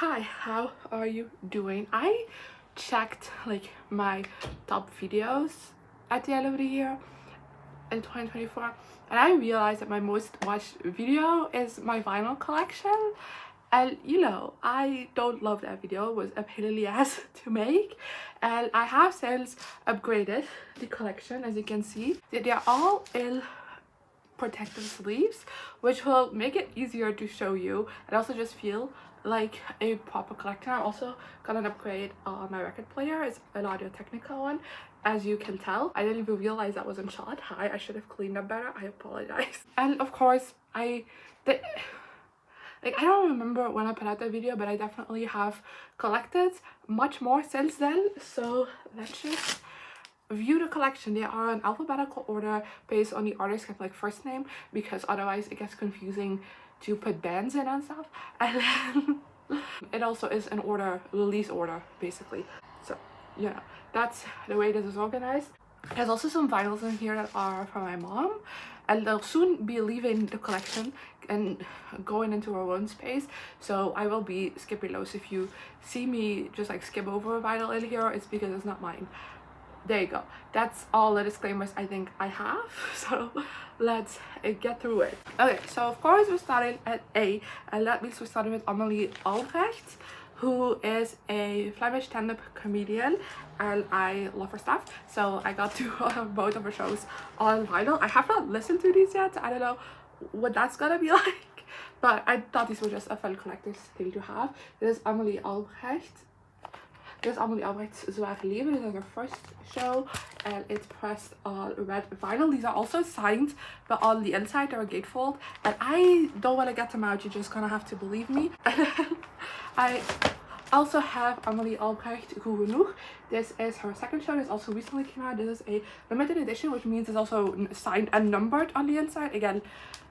Hi, how are you doing? I checked like my top videos at the end of the year in 2024, and I realized that my most watched video is my vinyl collection. And I don't love that video. It was a pain in the ass to make, and I have since upgraded the collection. As you can see, they're all in protective sleeves, which will make it easier to show you and also just feel like a proper collector. I also got an upgrade on my record player. It's an Audio Technica one, as you can tell. I didn't even realize that wasn't shot. I should have cleaned up better. I apologize. And of course, I don't remember when I put out that video, but I definitely have collected much more since then. So let's just view the collection. They are in alphabetical order based on the artist's kind of like first name, because otherwise it gets confusing to put bands in and stuff. And then it also is an order, release order basically. So yeah, that's the way this is organized. There's also some vinyls in here that are from my mom, and they'll soon be leaving the collection and going into our own space, so I will be skipping those. If you see me just like skip over a vinyl in here, it's because it's not mine. There you go. That's all the disclaimers I think I have. So let's get through it. Okay, so of course we're starting at A, and that means we're starting with Amelie Albrecht, who is a Flemish stand-up comedian, and I love her stuff. So I got to both of her shows on vinyl. I have not listened to these yet. I don't know what that's gonna be like, but I thought these were just a fun collector's thing to have. This is Amelie Albrecht. This is Amelie Albrecht's Zware Leven. This is her first show, and it's pressed on red vinyl. These are also signed, but on the inside they're a gatefold, and I don't want to get them out. You're just gonna have to believe me. I also have Amelie Albrecht Goede Genoeg. This is her second show. This also recently came out. This is a limited edition, which means it's also signed and numbered on the inside. Again,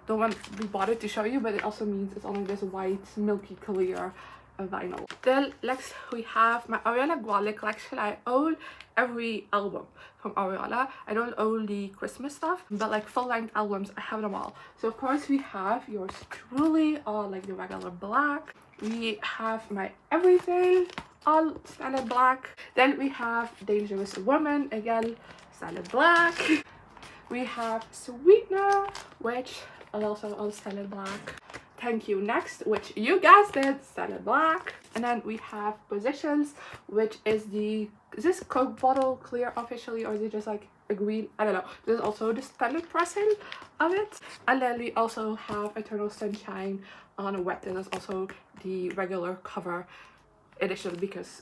don't want to be bothered to show you, but it also means it's only this white milky clear vinyl. Then next we have my Ariana Grande collection. I own every album from Ariana. I don't own the Christmas stuff, but like full-length albums, I have them all. So of course we have yours truly on like the regular black. We have my Everything on standard black. Then we have Dangerous Woman, again standard black. We have Sweetener, which is also on standard black. Thank You Next, which you guessed it, standard black. And then we have Positions, which is this Coke bottle clear officially, or is it just like a green? I don't know. This is also the standard pressing of it. And then we also have Eternal Sunshine on wet, and that's also the regular cover edition because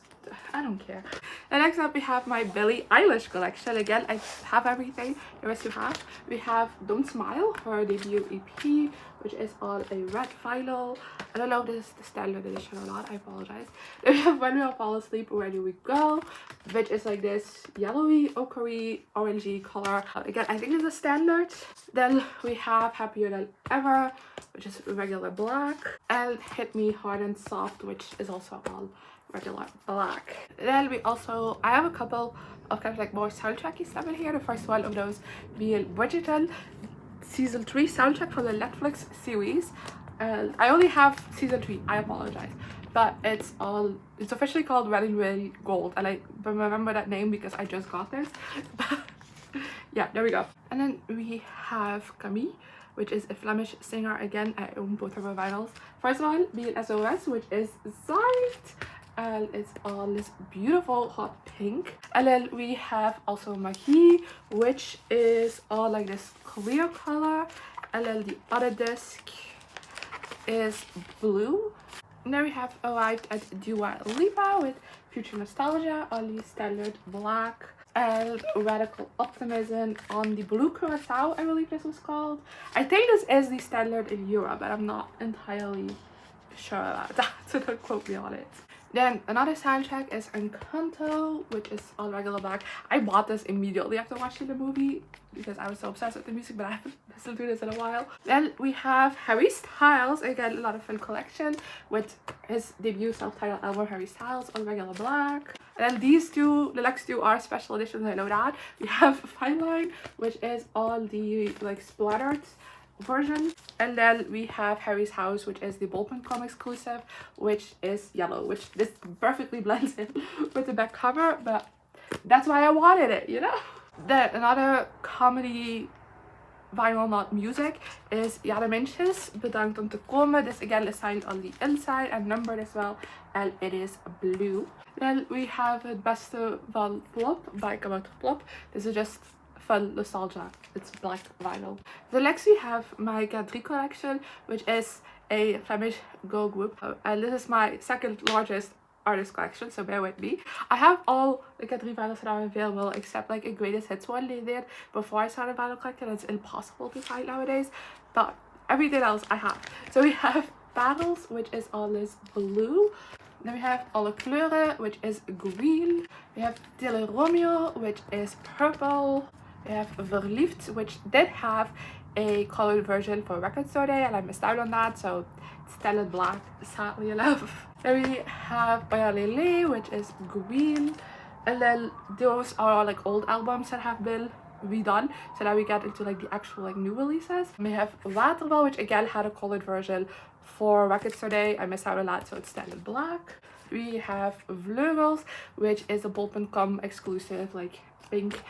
I don't care. And next up we have my Billie Eilish collection. Again, I have everything the rest you have. We have Don't Smile, her debut EP, which is on a red vinyl. I don't know if this is the standard edition or not, I apologize. Then we have When We All Fall Asleep, Where Do We Go, which is like this yellowy, ochre, orangey color. Again, I think it's a standard. Then we have Happier Than Ever, which is regular black, and Hit Me Hard and Soft, which is also on regular black. Then we also, I have a couple of kind of like more soundtracky stuff in here. The first one of those being Bridgerton season 3 soundtrack from the Netflix series, and I only have season 3, I apologize, but it's officially called Red and Red Gold, and I remember that name because I just got this. But yeah, there we go. And then we have Camille, which is a Flemish singer. Again, I own both of her vinyls. First one being SOS, which is Sight, and it's on this beautiful hot pink. And then we have also Magie, which is all like this clear color, and then the other disc is blue. And then we have arrived at Dua Lipa with Future Nostalgia on the standard black, and Radical Optimism on the blue curacao, I believe this was called. I think this is the standard in Europe, but I'm not entirely sure about that, so don't quote me on it. Then another soundtrack is Encanto, which is on regular black. I bought this immediately after watching the movie because I was so obsessed with the music, but I haven't listened to this in a while. Then we have Harry Styles, again a lot of fun collection with his debut self-titled album Harry Styles on regular black. And then these two, the next two are special editions, I know that. We have Fine Line, which is all the like splattered version. And then we have Harry's House, which is the ballpoint.com exclusive, which is yellow, which this perfectly blends in with the back cover, but that's why I wanted it, you know? Then another comedy vinyl, not music, is Ja de Mensjes, bedankt om te komen. This again is signed on the inside and numbered as well, and it is blue. Then we have Het Beste van Plop by Kabouter Plop. This is just fun nostalgia. It's black vinyl. Then next we have my K3 collection, which is a Flemish girl group, and this is my second largest artist collection, so bear with me. I have all the K3 vinyls that are available except like a greatest hits one they did before I started vinyl collecting. It's impossible to find nowadays, but everything else I have. So we have Battles, which is all this blue. Then we have Alle Kleuren, which is green. We have Tille Romeo, which is purple. We have Verliefd, which did have a colored version for Record Store Day and I missed out on that, so it's still in black, sadly enough. Then we have Oya Lele, which is green, and then those are all like old albums that have been redone, so now we get into like the actual like new releases. We have Waterbal, which again had a colored version for Record Store Day. I missed out on that, so it's still in black. We have Vleugels, which is a bol.com exclusive, like pink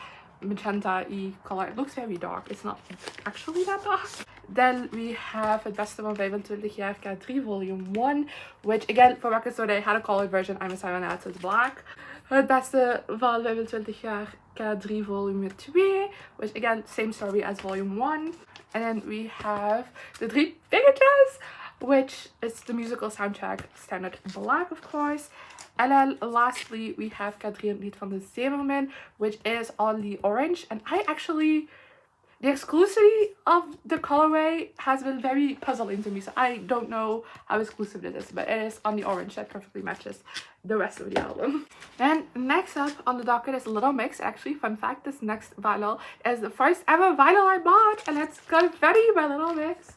magenta-y color. It looks very dark, it's not actually that dark. Then we have Het Beste van 25 jaar K3 Volume 1, which again for Record Store Day had a colored version. I'm a on that, so it's black. Het Beste van 25 jaar K3 Volume 2, which again same story as Volume 1. And then we have The Three Biggetjes, which is the musical soundtrack, standard black of course. And then lastly we have K3 Het Lied van de Zeemermin, which is on the orange, and I actually, the exclusivity of the colorway has been very puzzling to me, so I don't know how exclusive it is, but it is on the orange that perfectly matches the rest of the album. Then next up on the docket is Little Mix. Actually, fun fact, this next vinyl is the first ever vinyl I bought, and it's Confetti by Little Mix.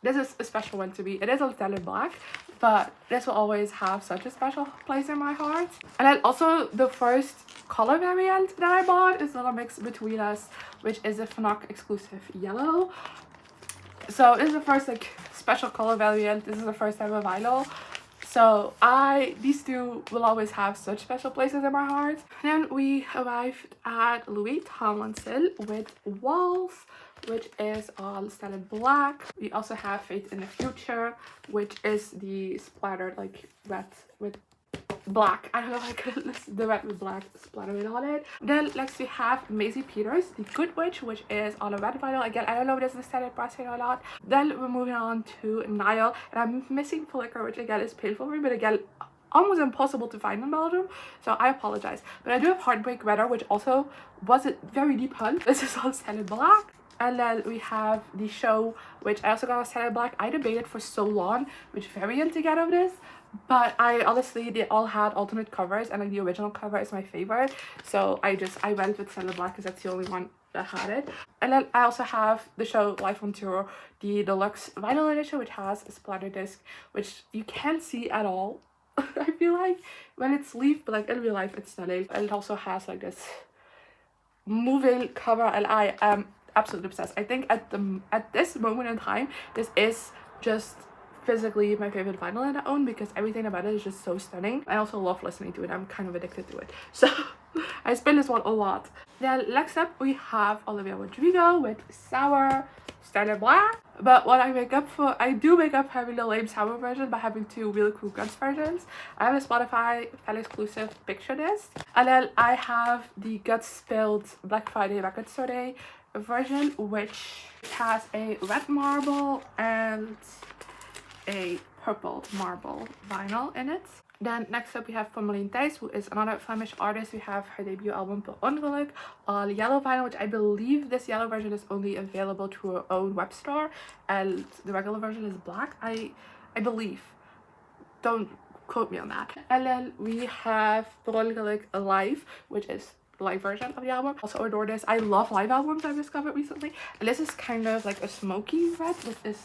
This is a special one to me. It is on standard black, but this will always have such a special place in my heart. And then also the first color variant that I bought is Little Mix Between Us, which is a Fnac exclusive yellow. So this is the first like special color variant. This is the first ever vinyl. So these two will always have such special places in my heart. Then we arrived at Louis Tomlinson with Walls, which is all standard black. We also have Fate in the Future, which is the splattered like red with black. I don't know if I could list the red with black splattering on it. Then next we have Maisie Peters, The Good Witch, which is on a red vinyl. Again, I don't know if this is the standard pricing or not. Then we're moving on to Nile, and I'm missing Flicker, which again is painful for me, but again almost impossible to find in Belgium, so I apologize. But I do have Heartbreak Weather, which also was a very deep hunt. This is all standard black. And then we have The Show, which I also got on standard black. I debated for so long which variant to get of this, but I honestly, they all had alternate covers, and like the original cover is my favorite, so I went with standard black because that's the only one that had it. And then I also have The Show Live on Tour, the deluxe vinyl edition, which has a splatter disc, which you can't see at all. I feel like when it's sleeved, but like in real life it's stunning. And it also has like this moving cover, and I am absolutely obsessed. I think at this moment in time, this is just physically my favorite vinyl that I own, because everything about it is just so stunning. I also love listening to it. I'm kind of addicted to it, so I spin this one a lot. Then next up we have Olivia Rodrigo with Sour, standard black. But what I make up for, I do make up having the lame Sour version by having two really cool Guts versions. I have a Spotify fan exclusive Picture Disc, and then I have the Guts Spilled Black Friday Record Store Day version, which has a red marble and a purple marble vinyl in it. Then next up we have Pommelien Thijs, who is another Flemish artist. We have her debut album Per Ongeluk on yellow vinyl, which I believe this yellow version is only available through her own web store, and the regular version is black, I believe. Don't quote me on that. And then we have Per Ongeluk Live, which is the live version of the album. Also adore this. I love live albums I've discovered recently. And this is kind of like a smoky red, which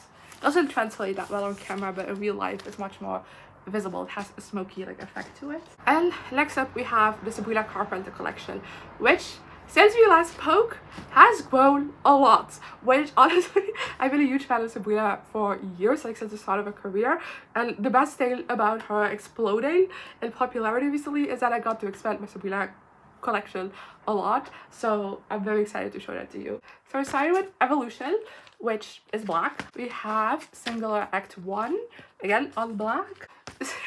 doesn't translate that well on camera, but in real life it's much more visible. It has a smoky like effect to it. And next up we have the Sabrina Carpenter collection, which since we last spoke has grown a lot, which honestly I've been a huge fan of Sabrina for years, like since the start of her career. And the best thing about her exploding in popularity recently is that I got to expand my Sabrina collection a lot, so I'm very excited to show that to you. So we're starting with Evolution, which is black. We have Singular Act 1, again all black.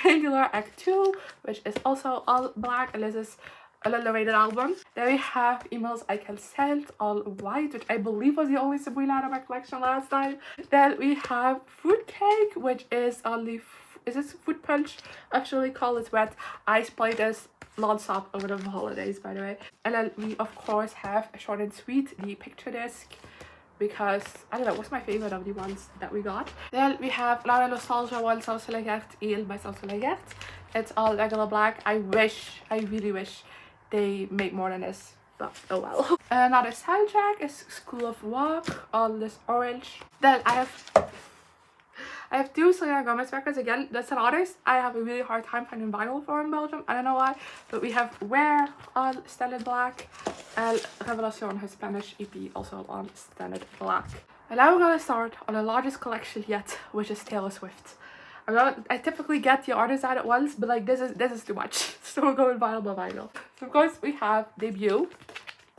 Singular Act 2, which is also all black, and this is a little rated album. Then we have Emails I Can Send, all white, which I believe was the only Sabrina out of my collection last time. Then we have Fruitcake, which is only is this Fruit Punch? Actually called it wet. I played this non-stop over the holidays, by the way. And then we of course have Short and Sweet, the picture disc, because I don't know, what's my favorite of the ones that we got. Then we have La Nostalgia 1, Sans Soleillette, Il by Sans Soleillette. It's all regular black. I really wish they make more than this, but oh well. Another soundtrack is School of Rock, all this orange. Then I have two Selena Gomez records. Again, that's an artist I have a really hard time finding vinyl for in Belgium. I don't know why, but we have Where on standard black, and Revelación, her Spanish EP, also on standard black. And now we're gonna start on the largest collection yet, which is Taylor Swift. I typically get the artists out at once, but like this is too much. So we're going vinyl by vinyl. So of course we have Debut,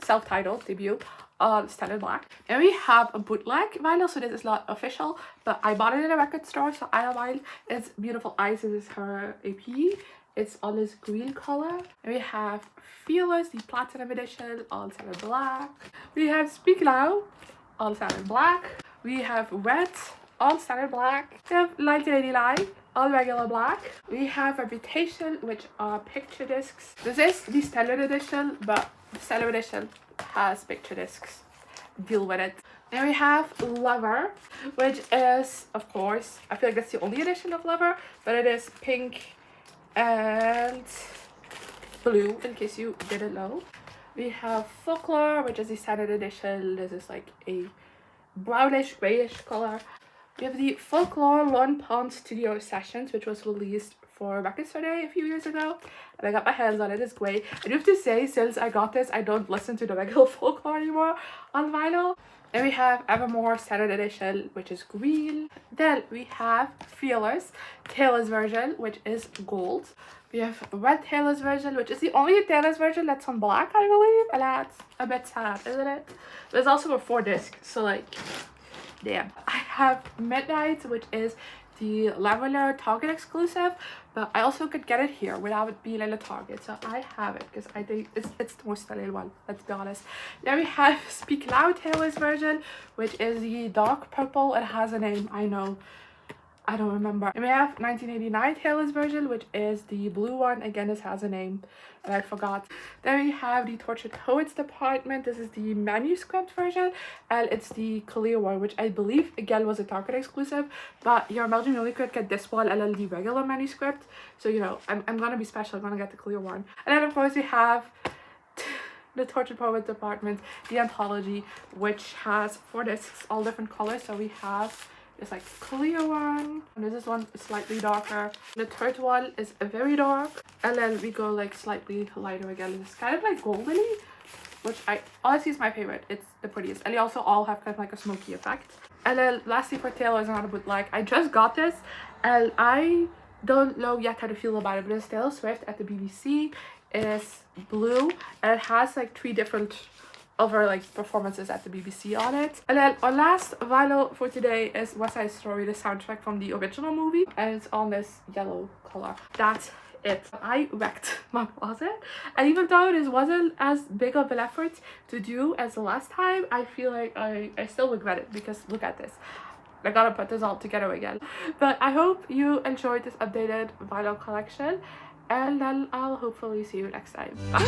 self-titled Debut, on standard black. And we have a bootleg vinyl, so this is not official, but I bought it in a record store, so I don't mind. It's Beautiful Eyes, this is her EP. It's on this green color. And we have Fearless, the platinum edition, on standard black. We have Speak Now, on standard black. We have Red, all standard black. We have 1989, all regular black. We have Reputation, which are picture discs. This is the standard edition, but the standard edition has picture discs. Deal with it. Then we have Lover, which is, of course, I feel like that's the only edition of Lover, but it is pink and blue, in case you didn't know. We have Folklore, which is the standard edition. This is like a brownish, grayish color. We have the Folklore Lone Pond Studio Sessions, which was released for Record Store Day a few years ago, and I got my hands on it. It's great. I do have to say, since I got this, I don't listen to the regular Folklore anymore on vinyl. Then we have Evermore Standard Edition, which is green. Then we have Fearless, Taylor's version, which is gold. We have Red Taylor's version, which is the only Taylor's version that's on black, I believe, and that's a bit sad, isn't it? There's also a 4-disc, so like, damn. I have Midnight, which is the Lavender Target exclusive, but I also could get it here without it being in the Target, so I have it because I think it's the most stunning one, let's be honest. Then we have Speak Loud Taylor's version, which is the dark purple. It has a name, I know, I don't remember. And we have 1989 Taylor's version, which is the blue one. Again, this has a name and I forgot. Then we have the Tortured Poets department. This is the manuscript version, and it's the clear one, which I believe again was a Target exclusive, but here in Belgium you only could get this one and then the regular manuscript. So you know, I'm gonna be special, I'm gonna get the clear one. And then of course we have the Tortured Poets department, the anthology, which has 4 discs, all different colors. So we have this like clear one, and this one is slightly darker. The third one is very dark, and then we go like slightly lighter again. It's kind of like goldeny, which I honestly is my favorite. It's the prettiest, and they also all have kind of like a smoky effect. And then lastly for Taylor is another bootleg. I just got this and I don't know yet how to feel about it, but it's Taylor Swift at the BBC. It is blue and it has like 3 different other like performances at the BBC on it. And then our last vinyl for today is West Side Story, the soundtrack from the original movie, and it's on this yellow color. That's it. I wrecked my closet, and even though this wasn't as big of an effort to do as the last time, I feel like I still regret it, because look at this. I gotta put this all together again. But I hope you enjoyed this updated vinyl collection, and then I'll hopefully see you next time. Bye.